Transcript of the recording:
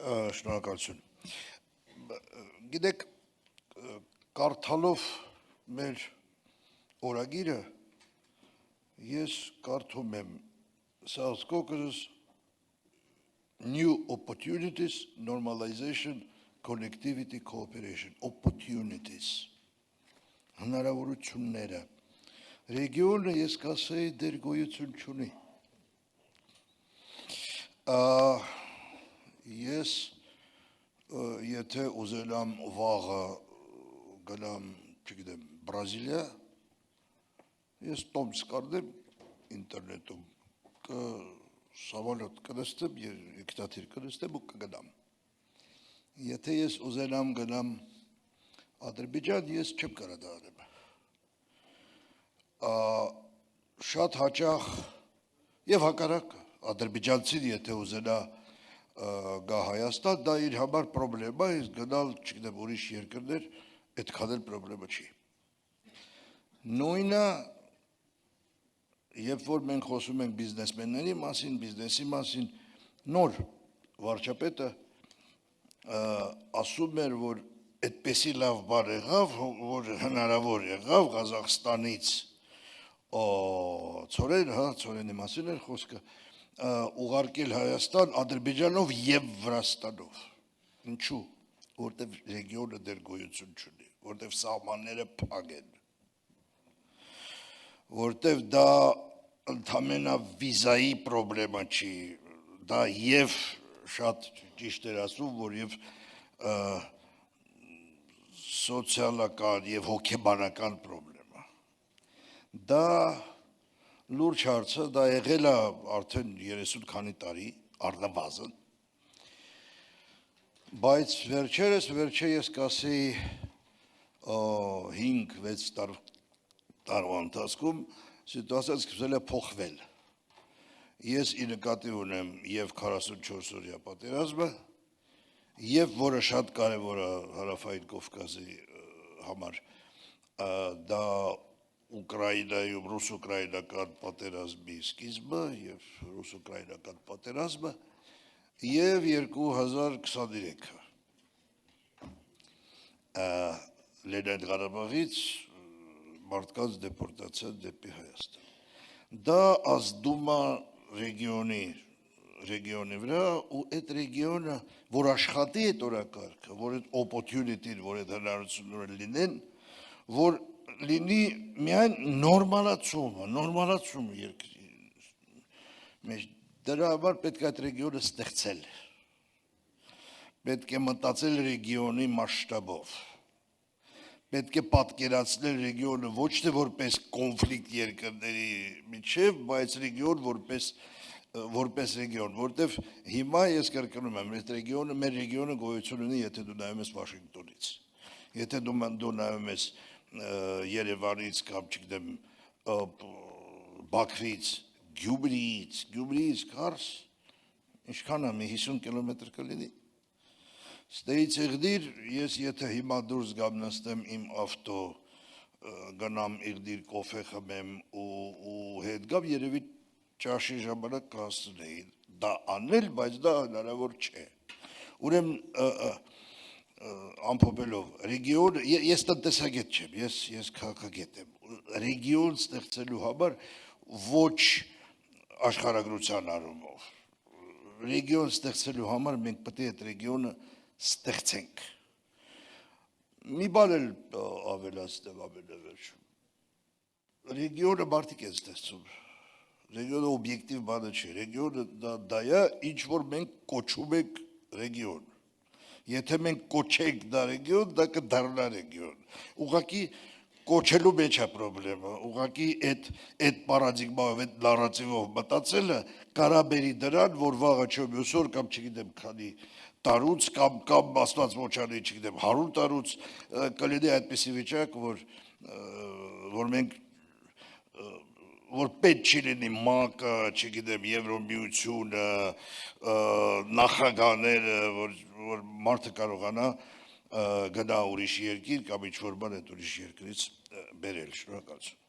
Շնորհակալություն։ Գիտեք, կարդալով մեր օրագիրը, ես կարդում եմ South Caucasus New Opportunities, Normalization, Connectivity, Cooperation, Opportunities, հնարավորությունները, Ռեգիոնը ես կասեի դեր գոյություն չունի։ Ես եթե ուզել եմ վաղը գնամ, չգիտեմ, Բրազիլիա, ես տոմս կառնեմ ինտերնետում, սավալոտ կնստեմ, երկտաթիր կնստեմ ու կգնամ։ Եթե ես ուզել եմ գնամ Ադրբեջան, ես չեմ կարա դա անեմ։ Շատ հաճախ եւ հակառակ ադրբեջանցին եթե ուզենա գա Հայաստան, դա իր համար պրոբլեմա է, գնալ, չգիտեմ, ուրիշ երկրներ, այդքան էլ պրոբլեմա չի։ Նույնը, երբ որ մենք խոսում ենք բիզնեսմենների մասին, բիզնեսի մասին, նոր վարչապետը ասում էր, որ այդպեսի լավ բան եղավ, որ հնարավոր եղավ Ղազախստանից Ցորենի մասին էր խոսքը, ուղարկել Հայաստան Ադրբեջանով եւ Վրաստանով։ Ինչու՞, որտեվ ռեգիոնը դեր գոյություն չունի, որտեվ սահմանները փակ են, որտեվ դա ընդամենը վիզայի պրոբլեմա չի, դա եւ շատ ճիշտ էր ասում, որ եւ սոցիալական եւ հոգեբանական պրոբլեմա։ Դա լուրջ հարցը, դա եղել է արդեն 30 քանի տարի, առնվազն, բայց վերջը ես կասեի 5-6 տարվա ընթացքում սիտուացիան սկսել է փոխվել։ Ես ի նկատի ունեմ եւ 44-օրյա պատերազմը, եւ որը շատ կարեւոր է Հարավային Կովկասի համար, դա Ուկրաինայում ռուս-ուկրաինական պատերազմի սկիզբը եւ ռուս-ուկրաինական պատերազմը եւ 2023-ը Լենինգրադ Ղարաբաղից մարդկանց դեպորտացիա դեպի Հայաստան։ Դա ազդում է ռեգիոնի վրա ու այդ ռեգիոնը, որ աշխատի այդ օրակարգը, որ այդ opportunity-ն, որ այդ հնարավորությունները լինեն, որ լինի միայն նորմալացումը երկրի մեջ, դրա համար պետք է այդ ռեգիոնը ստեղծել, պետք է մտածել ռեգիոնի մասշտաբով, պետք է պատկերացնել ռեգիոնը ոչ թե որպես կոնֆլիկտ երկրների միջև, բայց ռեգիոն որպես ռեգիոն, որտեվ հիմա ես կրկնում եմ, մեր ռեգիոնը գոյություն ունի, եթե դու նայում ես Վաշինգտոնից, եթե դու նայում ես Երևանից կամ չգիտեմ Բաքվից, Գյումրիից կարս, ինչքան է, 50 կիլոմետր կլինի։ Ստեից Իղդիր, ես եթե հիմա դուրս գամ նստեմ իմ ավտո, գնամ Իղդիր կոֆե խմեմ ու հետ գամ, երևի ճաշի ժամանակ կհասցնեի դա անել, բայց դա հնարավոր չէ։ Ուրեմն ամփոփելով, ռեգիոն, ես տնտեսագետ չեմ, ես քաղաքագետ եմ, ռեգիոն ստեղծելու համար ոչ աշխարհագրության առումով, ռեգիոն ստեղծելու համար մենք պետք է այդ ռեգիոնը ստեղծենք։ Մի բան էլ ավելացնեմ ամենավերջում, ռեգիոնը մարդիկ են ստեղծում, ռեգիոնը օբյեկտիվ բանը չէ, ռեգիոնը դա է, ինչ որ մենք կոչում ենք ռեգիոն։ Եթե մենք կոչենք դա ռեգիոն, դա կդառնա ռեգիոն։ Ուղղակի կոչելու մեջ է պրոբլեմը, ուղղակի այդ պարադիգմայով, այդ նարատիվով մտածելը կարա բերի դրան, որ վաղը չէ մյուս օր կամ չգիտեմ քանի տարուց կամ աստված ոչանի, չգիտեմ 100 տարուց կլինի այդպիսի վիճակ, որ մենք որ պետք չի լինի ՄԱԿ-ը, չգիտեմ, Եվրոմիությունը, նախագահները, որ մարդը կարողանա գնա ուրիշ երկիր կամ ինչ-որ բան այդ ուրիշ երկրից բերել, շնորհակալություն։